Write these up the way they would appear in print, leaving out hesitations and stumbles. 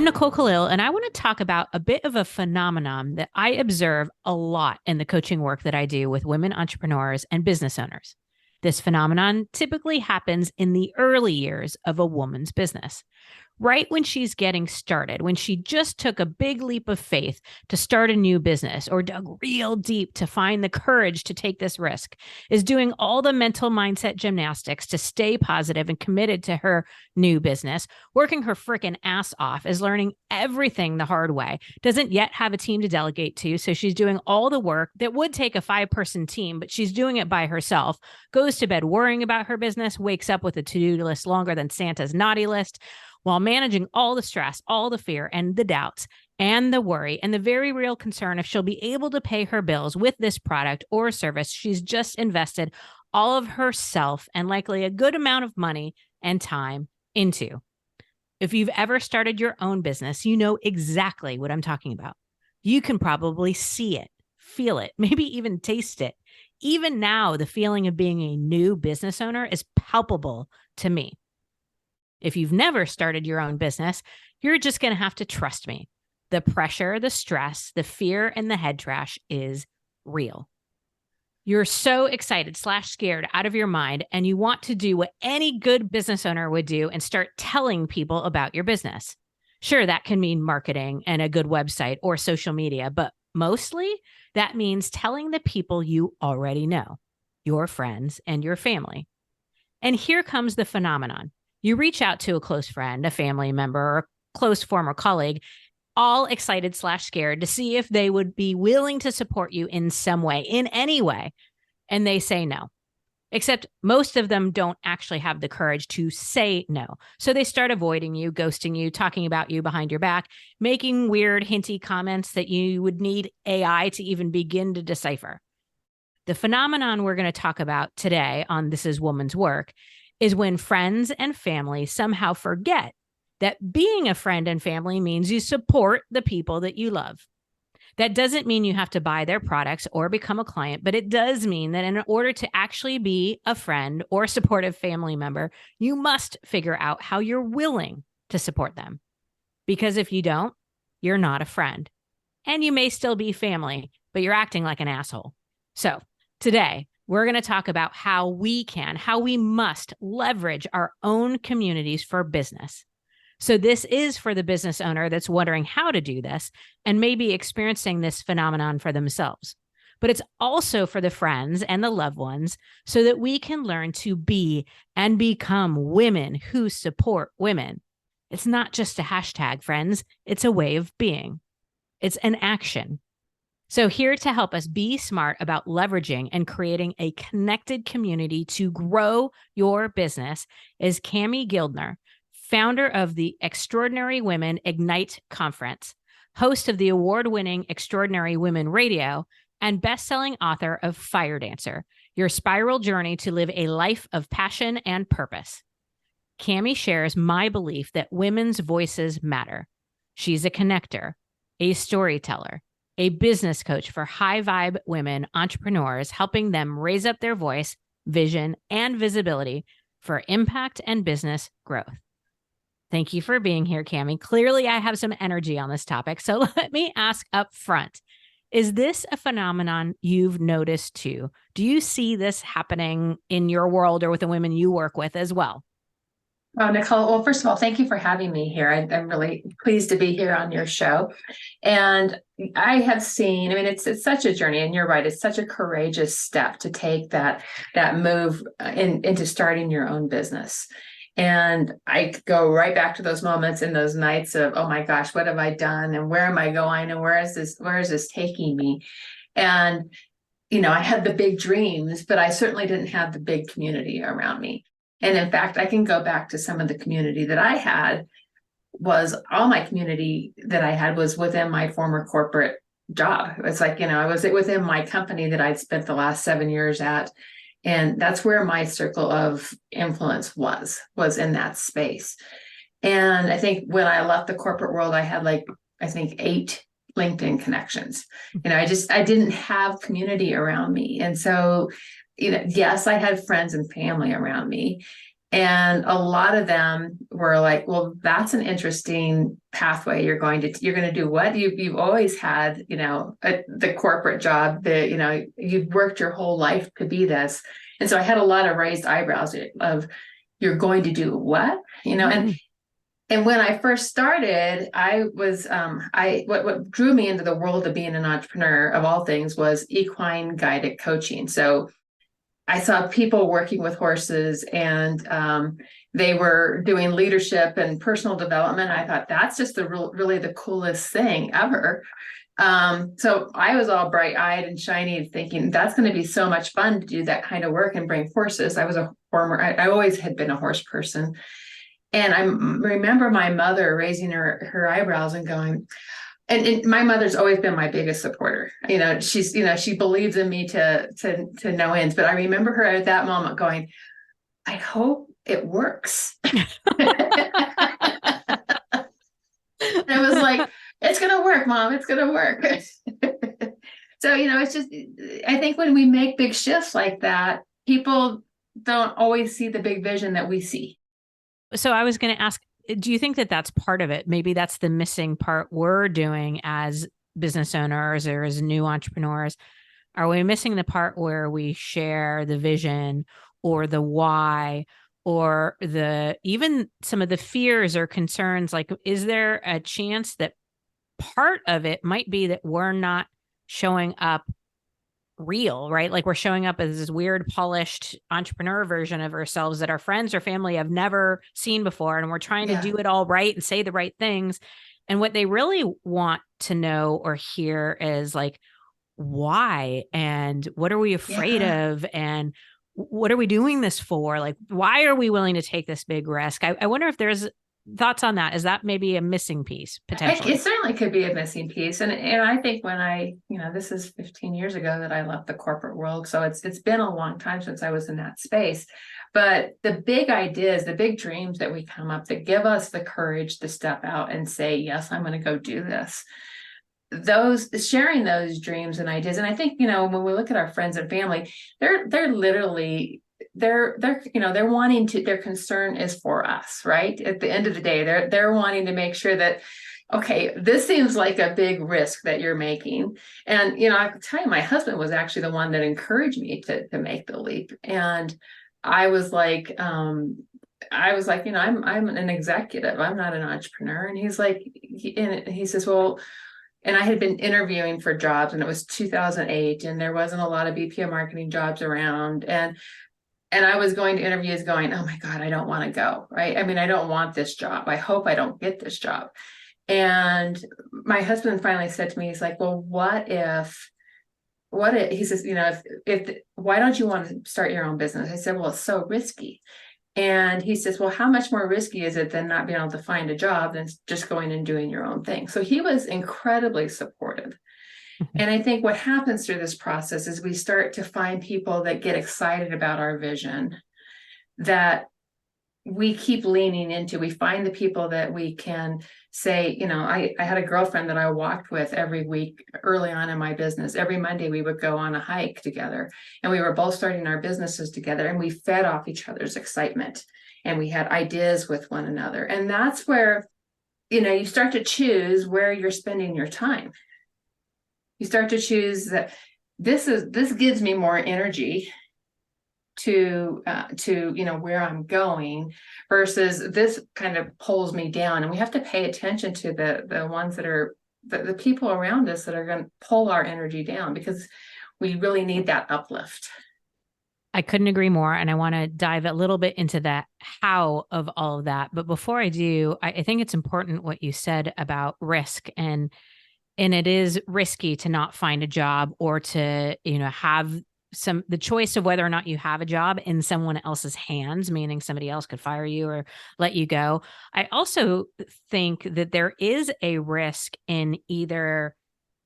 Nicole Khalil, and I want to talk about a bit of a phenomenon that I observe a lot in the coaching work that I do with women entrepreneurs and business owners. This phenomenon typically happens in the early years of a woman's business, right when she's getting started, when she just took a big leap of faith to start a new business or dug real deep to find the courage to take this risk, is doing all the mental mindset gymnastics to stay positive and committed to her new business, working her freaking ass off, is learning everything the hard way, doesn't yet have a team to delegate to. So she's doing all the work that would take a 5-person team, but she's doing it by herself, goes to bed worrying about her business, wakes up with a to-do list longer than Santa's naughty list, while managing all the stress, all the fear, and the doubts, and the worry, and the very real concern if she'll be able to pay her bills with this product or service she's just invested all of herself and likely a good amount of money and time into. If you've ever started your own business, you know exactly what I'm talking about. You can probably see it, feel it, maybe even taste it. Even now, the feeling of being a new business owner is palpable to me. If you've never started your own business, you're just going to have to trust me. The pressure, the stress, the fear, and the head trash is real. You're so excited / scared out of your mind, and you want to do what any good business owner would do and start telling people about your business. Sure, that can mean marketing and a good website or social media, but mostly that means telling the people you already know, your friends and your family. And here comes the phenomenon. You reach out to a close friend, a family member, or a close former colleague, all excited / scared to see if they would be willing to support you in some way, in any way. And they say no. Except most of them don't actually have the courage to say no. So they start avoiding you, ghosting you, talking about you behind your back, making weird, hinty comments that you would need AI to even begin to decipher. The phenomenon we're going to talk about today on This Is Woman's Work is when friends and family somehow forget that being a friend and family means you support the people that you love. That doesn't mean you have to buy their products or become a client, but it does mean that in order to actually be a friend or supportive family member, you must figure out how you're willing to support them. Because if you don't, you're not a friend. And you may still be family, but you're acting like an asshole. So today, we're going to talk about how we must leverage our own communities for business. So this is for the business owner that's wondering how to do this and maybe experiencing this phenomenon for themselves. But it's also for the friends and the loved ones so that we can learn to be and become women who support women. It's not just a hashtag, friends. It's a way of being. It's an action. So here to help us be smart about leveraging and creating a connected community to grow your business is Cami Guildner, founder of the Extraordinary Women Ignite Conference, host of the award-winning Extraordinary Women Radio, and best-selling author of Fire Dancer, Your Spiral Journey to Live a Life of Passion and Purpose. Cami shares my belief that women's voices matter. She's a connector, a storyteller, a business coach for high-vibe women entrepreneurs, helping them raise up their voice, vision, and visibility for impact and business growth. Thank you for being here, Cami. Clearly, I have some energy on this topic, so let me ask up front. Is this a phenomenon you've noticed too? Do you see this happening in your world or with the women you work with as well? Oh, Nicole, well, first of all, thank you for having me here. I'm really pleased to be here on your show. And I have seen, I mean, it's such a journey, and you're right, it's such a courageous step to take that move into starting your own business. And I go right back to those moments and those nights of, oh my gosh, what have I done? And where am I going? And where is this taking me? And, I had the big dreams, but I certainly didn't have the big community around me. And in fact, I can go back to some of the community that I had. All my community that I had was within my former corporate job. It's like, I was within my company that I'd spent the last 7 years at. And that's where my circle of influence was in that space. And I think when I left the corporate world, I had 8 LinkedIn connections. I didn't have community around me. And so, yes, I had friends and family around me. And a lot of them were like, well, that's an interesting pathway. You're going to do what? You've always had, the corporate job that, you've worked your whole life to be this. And so I had a lot of raised eyebrows of, you're going to do what? And when I first started, I was what drew me into the world of being an entrepreneur of all things was equine guided coaching. So I saw people working with horses, and they were doing leadership and personal development. I thought that's just really the coolest thing ever. So I was all bright eyed and shiny, thinking that's going to be so much fun to do that kind of work and bring horses. I always had been a horse person. And I remember my mother raising her eyebrows and going, and my mother's always been my biggest supporter. She believes in me to no ends. But I remember her at that moment going, I hope it works. And I was like, it's gonna work, Mom. It's gonna work. So, it's just, I think when we make big shifts like that, people don't always see the big vision that we see. So I was going to ask, do you think that that's part of it? Maybe that's the missing part we're doing as business owners or as new entrepreneurs. Are we missing the part where we share the vision or the why or even some of the fears or concerns? Like, is there a chance that part of it might be that we're not showing up real, right? Like we're showing up as this weird, polished entrepreneur version of ourselves that our friends or family have never seen before. And we're trying to do it all right and say the right things. And what they really want to know or hear is like, why? And what are we afraid of? And what are we doing this for? Like, why are we willing to take this big risk? I wonder if there's thoughts on that. Is that maybe a missing piece potentially? It certainly could be a missing piece. And I think when this is 15 years ago that I left the corporate world. So it's been a long time since I was in that space. But the big ideas, the big dreams that we come up that give us the courage to step out and say, yes, I'm going to go do this. Those sharing those dreams and ideas. And I think, when we look at our friends and family, they're literally they're wanting to, their concern is for us, right? At the end of the day, they're wanting to make sure that, okay, this seems like a big risk that you're making. And, I can tell you, my husband was actually the one that encouraged me to make the leap. And I was like, I'm an executive. I'm not an entrepreneur. And he's like, he says, well, and I had been interviewing for jobs, and it was 2008, and there wasn't a lot of BPO marketing jobs around. And I was going to interviews going, oh my God, I don't want to go, right? I mean, I don't want this job. I hope I don't get this job. And my husband finally said to me, he's like, well, he says, if why don't you want to start your own business? I said, well, it's so risky. And he says, well, how much more risky is it than not being able to find a job than just going and doing your own thing? So he was incredibly supportive. And I think what happens through this process is we start to find people that get excited about our vision, that we keep leaning into. We find the people that we can say, I had a girlfriend that I walked with every week early on in my business. Every Monday we would go on a hike together, and we were both starting our businesses together, and we fed off each other's excitement, and we had ideas with one another. And that's where, you start to choose where you're spending your time. You start to choose that this gives me more energy to where I'm going, versus this kind of pulls me down. And we have to pay attention to the ones that are the people around us that are going to pull our energy down, because we really need that uplift. I couldn't agree more. And I want to dive a little bit into that how of all of that. But before I do, I think it's important what you said about risk, and it is risky to not find a job, or to, have the choice of whether or not you have a job in someone else's hands, meaning somebody else could fire you or let you go. I also think that there is a risk in either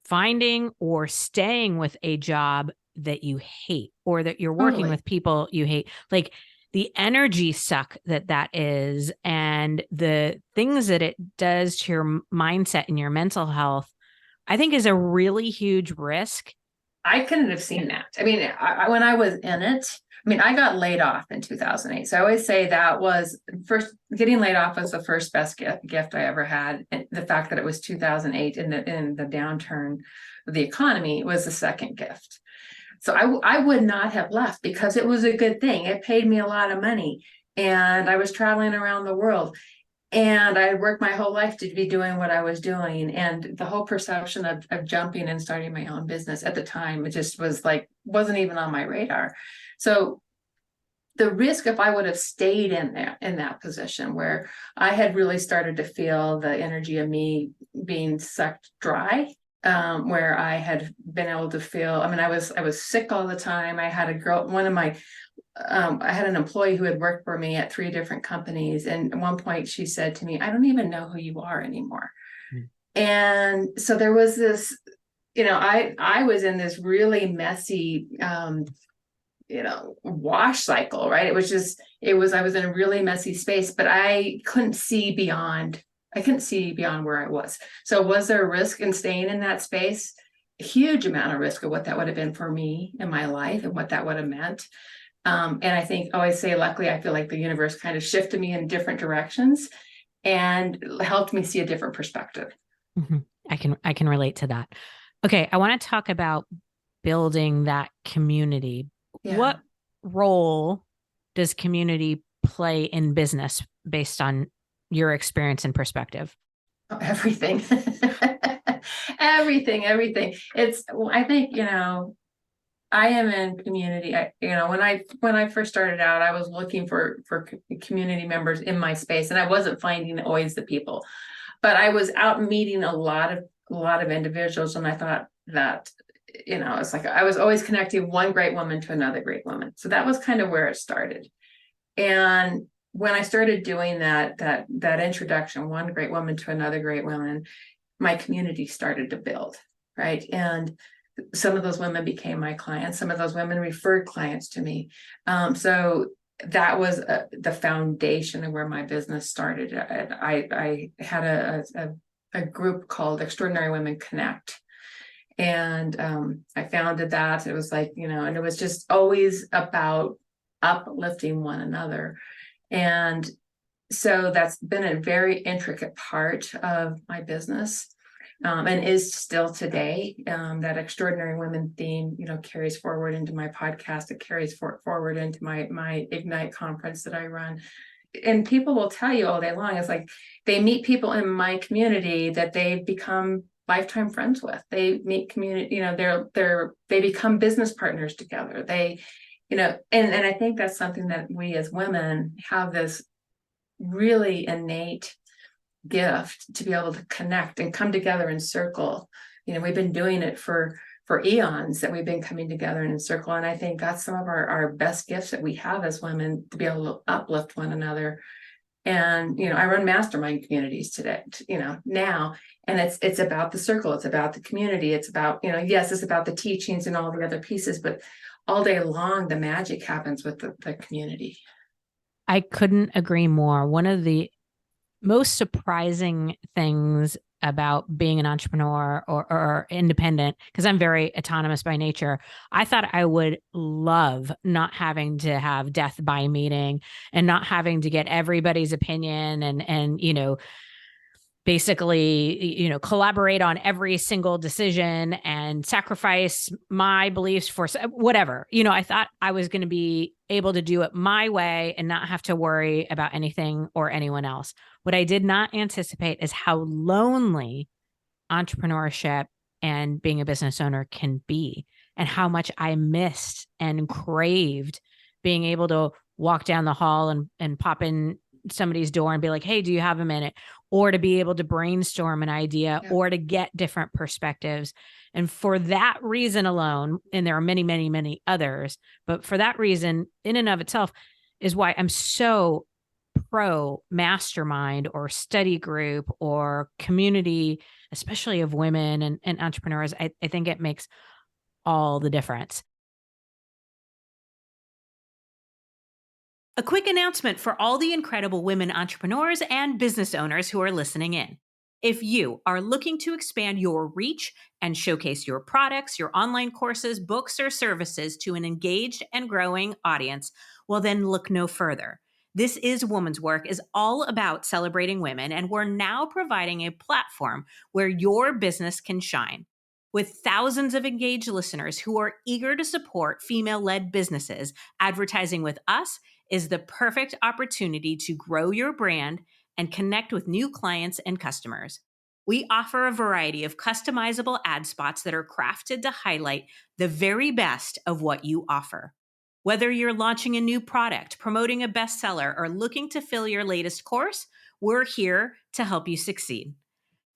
finding or staying with a job that you hate, or that you're working with people you hate. Like the energy suck that is, and the things that it does to your mindset and your mental health, I think is a really huge risk I couldn't have seen that. I mean, when I was in it, I mean, I got laid off in 2008. So I always say that was first getting laid off was the first best gift I ever had. And the fact that it was 2008 in the downturn of the economy was the second gift. So I would not have left because it was a good thing. It paid me a lot of money and I was traveling around the world. And I worked my whole life to be doing what I was doing. And the whole perception of jumping and starting my own business at the time, it just was like, wasn't even on my radar. So the risk, if I would have stayed in there in that position where I had really started to feel the energy of me being sucked dry, where I had been able to feel, I mean, I was sick all the time. I had a girl, one of my I had an employee who had worked for me at 3 different companies. And at one point she said to me, I don't even know who you are anymore. Mm. And so there was this, I was in this really messy, wash cycle, right? I was in a really messy space, but I couldn't see beyond where I was. So was there a risk in staying in that space? A huge amount of risk of what that would have been for me in my life and what that would have meant. And I think, always say, luckily, I feel like the universe kind of shifted me in different directions and helped me see a different perspective. Mm-hmm. I can relate to that. Okay, I want to talk about building that community. Yeah. What role does community play in business based on your experience and perspective? Oh, everything. Everything. I think, I am in community. When I first started out, I was looking for community members in my space, and I wasn't finding always the people, but I was out meeting a lot of individuals, and I thought that, it's like I was always connecting one great woman to another great woman. So that was kind of where it started. And when I started doing that introduction, one great woman to another great woman, my community started to build, right? And some of those women became my clients. Some of those women referred clients to me. So that was the foundation of where my business started. I had a group called Extraordinary Women Connect. And I founded that. It was like, and it was just always about uplifting one another. And so that's been a very intricate part of my business. And is still today. That extraordinary women theme, carries forward into my podcast. It carries forward into my Ignite conference that I run. And people will tell you all day long, it's like they meet people in my community that they've become lifetime friends with. They meet community, they become business partners together. They, and I think that's something that we as women have this really innate gift to be able to connect and come together in circle. We've been doing it for eons, that we've been coming together in a circle. And I think that's some of our best gifts that we have as women, to be able to uplift one another. And, I run mastermind communities today, now, and it's about the circle. It's about the community. It's about, yes, it's about the teachings and all the other pieces, but all day long, the magic happens with the community. I couldn't agree more. One of the most surprising things about being an entrepreneur or independent, because I'm very autonomous by nature, I thought I would love not having to have death by meeting and not having to get everybody's opinion and basically, collaborate on every single decision and sacrifice my beliefs for whatever. I thought I was going to be able to do it my way and not have to worry about anything or anyone else. What I did not anticipate is how lonely entrepreneurship and being a business owner can be, and how much I missed and craved being able to walk down the hall and pop in somebody's door and be like, hey, do you have a minute? Or to be able to brainstorm an idea, yeah, or to get different perspectives. And for that reason alone, and there are many, many, many others, but for that reason in and of itself is why I'm so pro mastermind or study group or community, especially of women and entrepreneurs. I think it makes all the difference. A quick announcement for all the incredible women entrepreneurs and business owners who are listening in. If you are looking to expand your reach and showcase your products, your online courses, books, or services to an engaged and growing audience, well, then look no further. This is Woman's Work is all about celebrating women, and we're now providing a platform where your business can shine. With thousands of engaged listeners who are eager to support female-led businesses, advertising with us is the perfect opportunity to grow your brand and connect with new clients and customers. We offer a variety of customizable ad spots that are crafted to highlight the very best of what you offer. Whether you're launching a new product, promoting a bestseller, or looking to fill your latest course, we're here to help you succeed.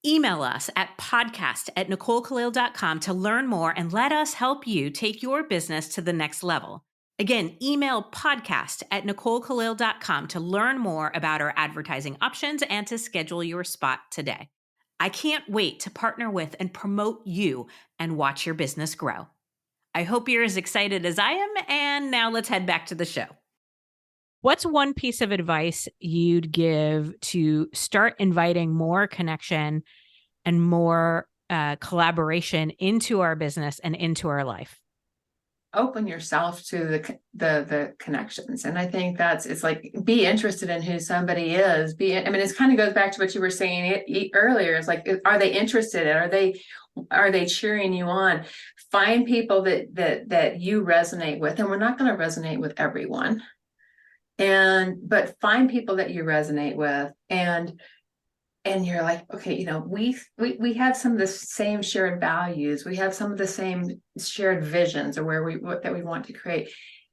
Email us at podcast@NicoleKhalil.com to learn more and let us help you take your business to the next level. Again, email podcast@NicoleKhalil.com to learn more about our advertising options and to schedule your spot today. I can't wait to partner with and promote you and watch your business grow. I hope you're as excited as I am, and now let's head back to the show. What's one piece of advice you'd give to start inviting more connection and more collaboration into our business and into our life? Open yourself to the connections. And I think it's like, be interested in who somebody is. It kind of goes back to what you were saying earlier. It's like, are they interested? Are they cheering you on? Find people that you resonate with. And we're not going to resonate with everyone. But find people that you resonate with, and you're like, okay, we have some of the same shared values. We have some of the same shared visions of that we want to create,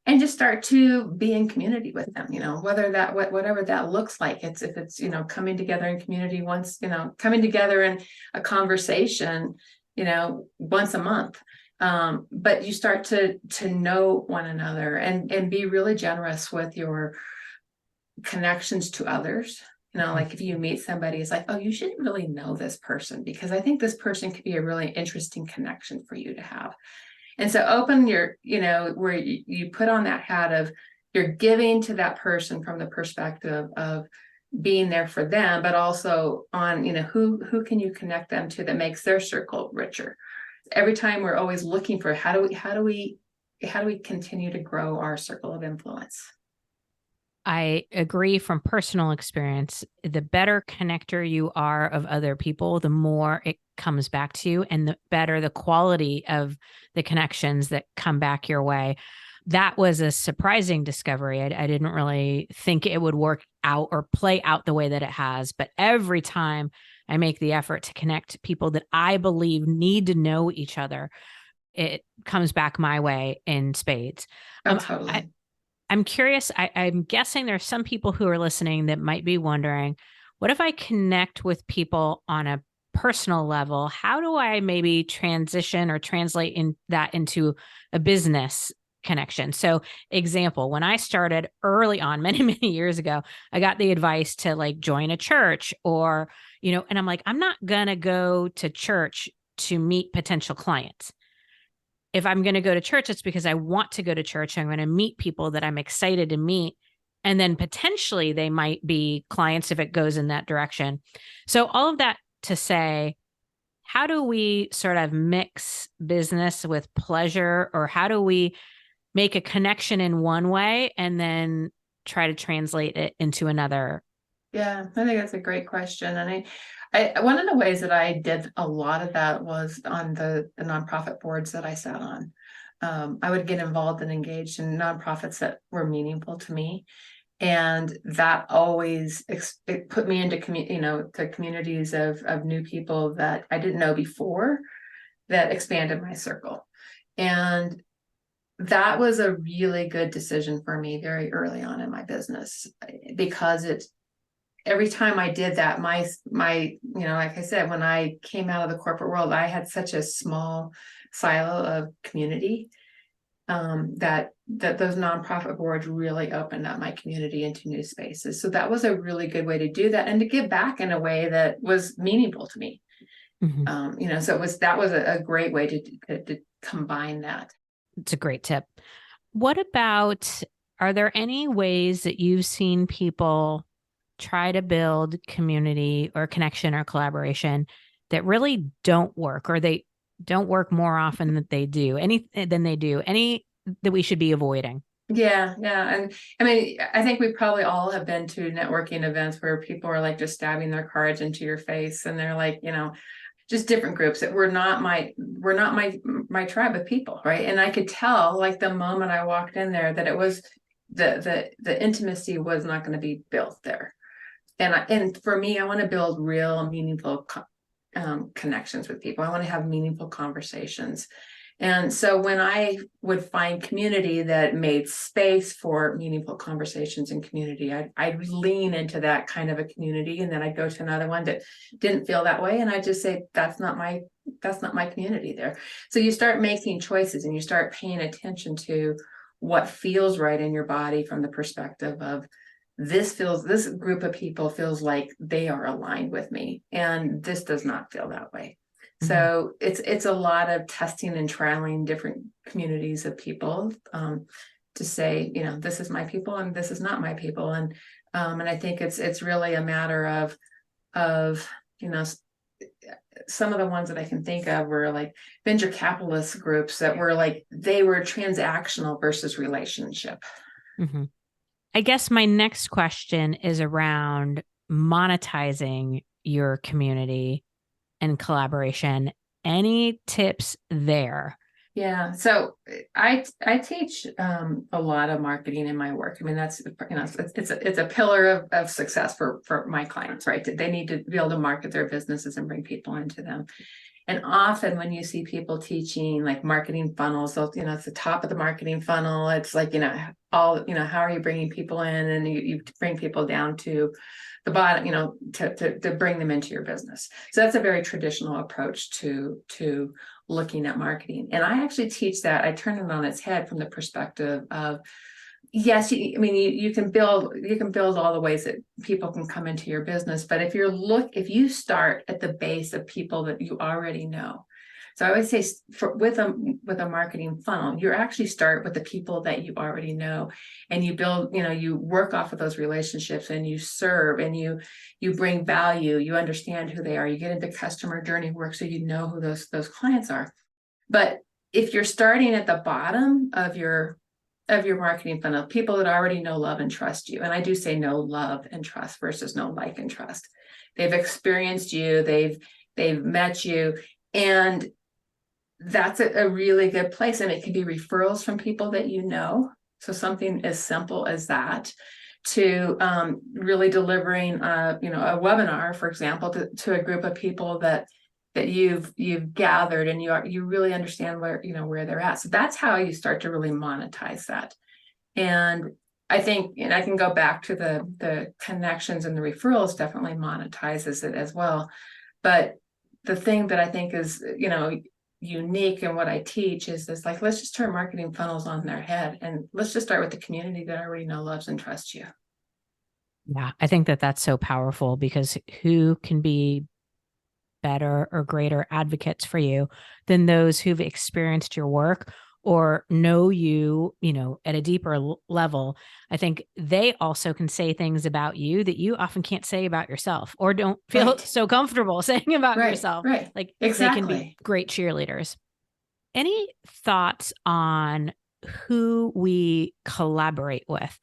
and just start to be in community with them, whatever that looks like. If it's coming together in community once, coming together in a conversation, once a month. But you start to know one another, and be really generous with your connections to others. Like if you meet somebody, it's like, oh, you should really know this person, because I think this person could be a really interesting connection for you to have. And so open your, where you put on that hat of, you're giving to that person from the perspective of being there for them, but also on, who can you connect them to that makes their circle richer. Every time we're always looking for how do we continue to grow our circle of influence. I agree from personal experience. The better connector you are of other people, the more it comes back to you, and the better the quality of the connections that come back your way. That was a surprising discovery. I didn't really think it would work out or play out the way that it has. But every time I make the effort to connect people that I believe need to know each other, it comes back my way in spades. Oh, totally. I'm curious, I'm guessing there's some people who are listening that might be wondering, what if I connect with people on a personal level? How do I maybe transition or translate that into a business connection? So example, when I started early on, many, many years ago, I got the advice to join a church or, and I'm like, I'm not going to go to church to meet potential clients. If I'm going to go to church, it's because I want to go to church. I'm going to meet people that I'm excited to meet. And then potentially they might be clients if it goes in that direction. So all of that to say, how do we sort of mix business with pleasure, or how do we make a connection in one way and then try to translate it into another? Yeah, I think that's a great question. And I one of the ways that I did a lot of that was on the nonprofit boards that I sat on. I would get involved and engaged in nonprofits that were meaningful to me, and that always it put me into to communities of new people that I didn't know before, that expanded my circle. And that was a really good decision for me very early on in my business, because every time I did that, my like I said, when I came out of the corporate world, I had such a small silo of community, that those nonprofit boards really opened up my community into new spaces. So that was a really good way to do that, and to give back in a way that was meaningful to me. Mm-hmm. So that was a great way to combine that. It's a great tip. What about, are there any ways that you've seen people try to build community or connection or collaboration that really don't work, or they don't work more often than they do, any that we should be avoiding? Yeah, yeah. And I mean, I think we probably all have been to networking events where people are like just stabbing their cards into your face, and they're like, just different groups that were not my tribe of people, right? And I could tell like the moment I walked in there that it was the intimacy was not going to be built there. And for me, I want to build real meaningful connections with people. I want to have meaningful conversations. And so when I would find community that made space for meaningful conversations and community, I'd lean into that kind of a community, and then I'd go to another one that didn't feel that way, and I'd just say, that's not my community there. So you start making choices, and you start paying attention to what feels right in your body from the perspective of this group of people feels like they are aligned with me, and this does not feel that way. Mhm. So it's a lot of testing and trialing different communities of people, to say, this is my people and this is not my people. And I think it's really a matter of some of the ones that I can think of were like venture capitalist groups that were like they were transactional versus relationship. Mhm. I guess my next question is around monetizing your community and collaboration. Any tips there? Yeah, so I teach a lot of marketing in my work. I mean, that's it's a pillar of success for my clients, right? They need to be able to market their businesses and bring people into them. And often when you see people teaching like marketing funnels, so it's the top of the marketing funnel. It's like, how are you bringing people in, and you bring people down to the bottom, to bring them into your business. So that's a very traditional approach to looking at marketing. And I actually teach that. I turn it on its head from the perspective of, yes, you can build all the ways that people can come into your business. But if you start at the base of people that you already know. So I always say with a marketing funnel, you actually start with the people that you already know, and you build, you work off of those relationships, and you serve, and you bring value, you understand who they are, you get into customer journey work, so you know who those clients are. But if you're starting at the bottom of your marketing funnel, people that already know, love, and trust you. And I do say know, love, and trust versus know, like, and trust. They've experienced you, they've met you, and that's a really good place. And it can be referrals from people that you know. So something as simple as that, to really delivering a webinar, for example, to a group of people that you've gathered, and you really understand where they're at. So that's how you start to really monetize that. And I think, and I can go back to the connections, and the referrals definitely monetizes it as well. But the thing that I think is, unique in what I teach is this, like, let's just turn marketing funnels on their head, and let's just start with the community that already know, loves, and trusts you. Yeah, I think that that's so powerful, because who can be better or greater advocates for you than those who've experienced your work or know you, at a deeper level? I think they also can say things about you that you often can't say about yourself, or don't feel Right. so comfortable saying about Right. yourself. Right. Like, they can be Exactly. great cheerleaders. Any thoughts on who we collaborate with?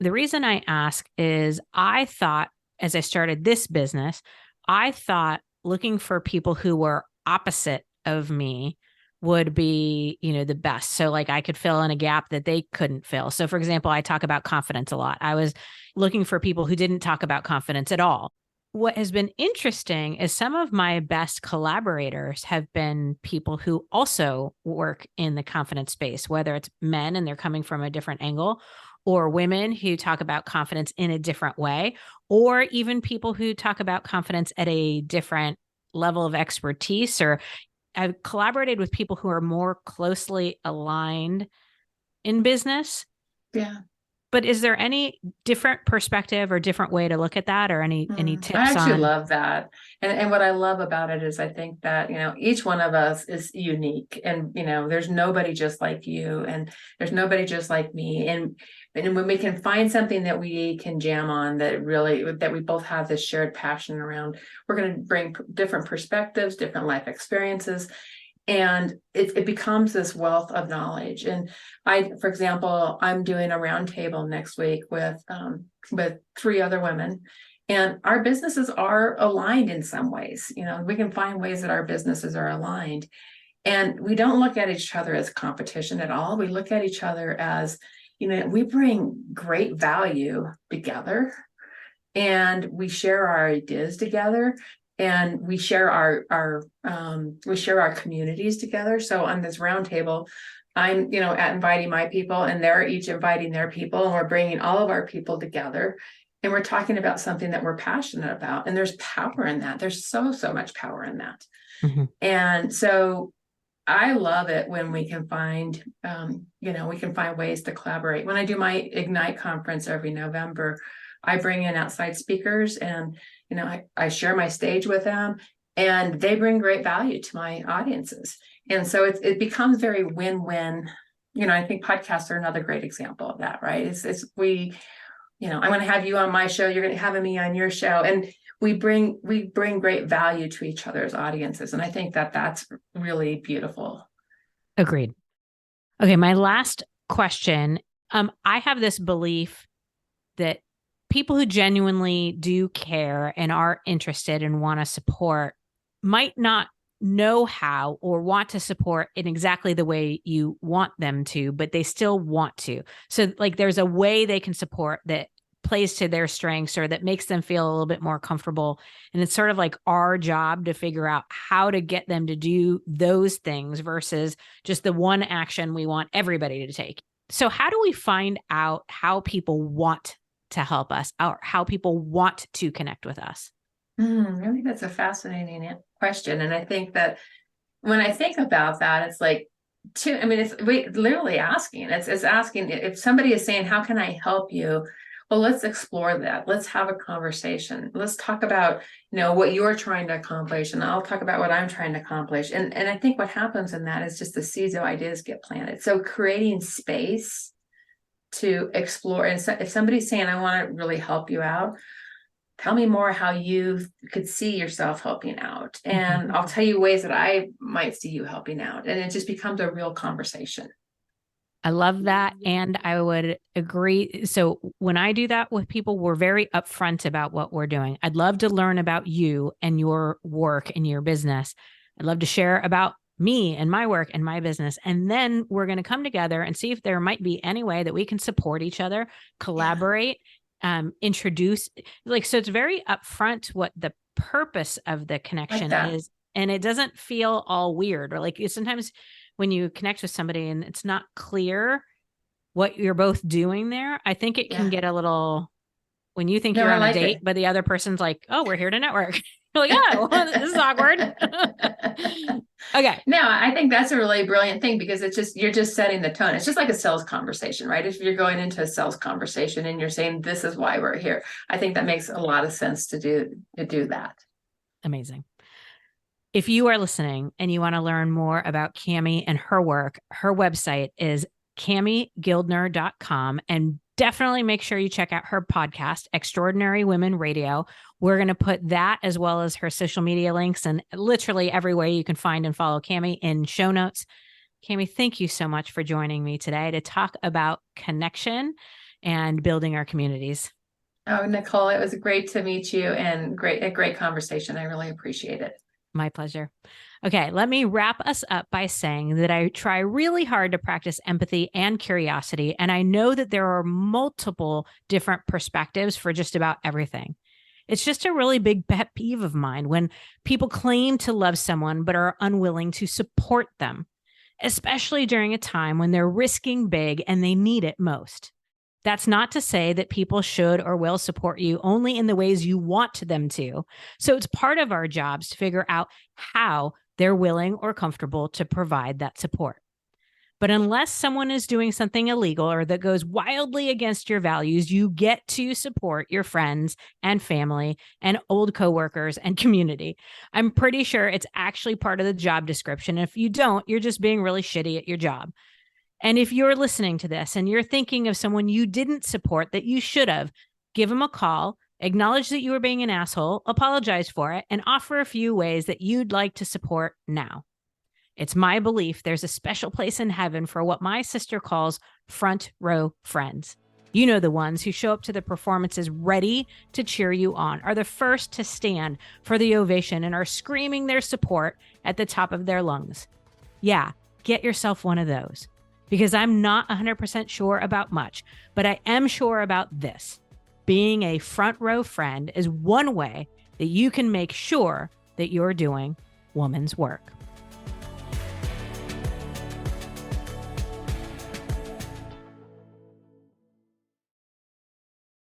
The reason I ask is I thought, as I started this business, I thought looking for people who were opposite of me would be, the best. So like I could fill in a gap that they couldn't fill. So for example, I talk about confidence a lot. I was looking for people who didn't talk about confidence at all. What has been interesting is some of my best collaborators have been people who also work in the confidence space, whether it's men and they're coming from a different angle, or women who talk about confidence in a different way, or even people who talk about confidence at a different level of expertise. Or I've collaborated with people who are more closely aligned in business. Yeah. But is there any different perspective or different way to look at that, or any I tips actually on? love that. And what I love about it is I think that, each one of us is unique and, there's nobody just like you and there's nobody just like me. And when we can find something that we can jam on that we both have this shared passion around, we're going to bring different perspectives, different life experiences, and it becomes this wealth of knowledge. And for example, I'm doing a roundtable next week with three other women, and our businesses are aligned in some ways. We can find ways that our businesses are aligned, and we don't look at each other as competition at all. We look at each other as, we bring great value together, and we share our ideas together, and we share our communities together. So on this roundtable, I'm at inviting my people, and they're each inviting their people, and we're bringing all of our people together, and we're talking about something that we're passionate about. And there's power in that. There's so much power in that. Mhm. And so I love it when we can find ways to collaborate. When I do my Ignite conference every November, I bring in outside speakers, and I share my stage with them, and they bring great value to my audiences. And so it becomes very win-win. I think podcasts are another great example of that, right? I'm going to have you on my show, you're going to have me on your show, and we bring great value to each other's audiences. And I think that that's really beautiful. Agreed. Okay, my last question. I have this belief that people who genuinely do care and are interested and want to support might not know how or want to support in exactly the way you want them to, but they still want to. So like there's a way they can support that plays to their strengths or that makes them feel a little bit more comfortable. And it's sort of like our job to figure out how to get them to do those things versus just the one action we want everybody to take. So how do we find out how people want to help us or how people want to connect with us? I think that's a fascinating question. And I think that when I think about that, it's like, it's literally asking. It's asking if somebody is saying, how can I help you? Well, let's explore that. Let's have a conversation. Let's talk about, what you're trying to accomplish, and I'll talk about what I'm trying to accomplish. And I think what happens in that is just the seeds of ideas get planted. So creating space to explore. And so if somebody's saying, I want to really help you out, tell me more how you could see yourself helping out. And I'll tell you ways that I might see you helping out. And it just becomes a real conversation. I love that. And I would agree. So when I do that with people, we're very upfront about what we're doing. I'd love to learn about you and your work and your business. I'd love to share about me and my work and my business. And then we're going to come together and see if there might be any way that we can support each other, collaborate, introduce, so it's very upfront what the purpose of the connection is. And it doesn't feel all weird or sometimes when you connect with somebody and it's not clear what you're both doing there, I think it can get a little, when you think you're on a date, but the other person's like, oh, we're here to network. You're like, oh, this is awkward. Okay. No, I think that's a really brilliant thing because you're just setting the tone. It's just like a sales conversation, right? If you're going into a sales conversation and you're saying, this is why we're here, I think that makes a lot of sense to do that. Amazing. If you are listening and you want to learn more about Cami and her work, her website is CamiGuildner.com, and definitely make sure you check out her podcast, Extraordinary Women Radio. We're going to put that as well as her social media links and literally every way you can find and follow Cami in show notes. Cami, thank you so much for joining me today to talk about connection and building our communities. Oh, Nicole, it was great to meet you and a great conversation. I really appreciate it. My pleasure. Okay, let me wrap us up by saying that I try really hard to practice empathy and curiosity, and I know that there are multiple different perspectives for just about everything. It's just a really big pet peeve of mine when people claim to love someone but are unwilling to support them, especially during a time when they're risking big and they need it most. That's not to say that people should or will support you only in the ways you want them to. So it's part of our jobs to figure out how they're willing or comfortable to provide that support. But unless someone is doing something illegal or that goes wildly against your values, you get to support your friends and family and old coworkers and community. I'm pretty sure it's actually part of the job description. If you don't, you're just being really shitty at your job. And if you're listening to this and you're thinking of someone you didn't support that you should have, give them a call, acknowledge that you were being an asshole, apologize for it, and offer a few ways that you'd like to support now. It's my belief there's a special place in heaven for what my sister calls front row friends. You know, the ones who show up to the performances ready to cheer you on, are the first to stand for the ovation, and are screaming their support at the top of their lungs. Yeah, get yourself one of those. Because I'm not 100% sure about much, but I am sure about this. Being a front row friend is one way that you can make sure that you're doing woman's work.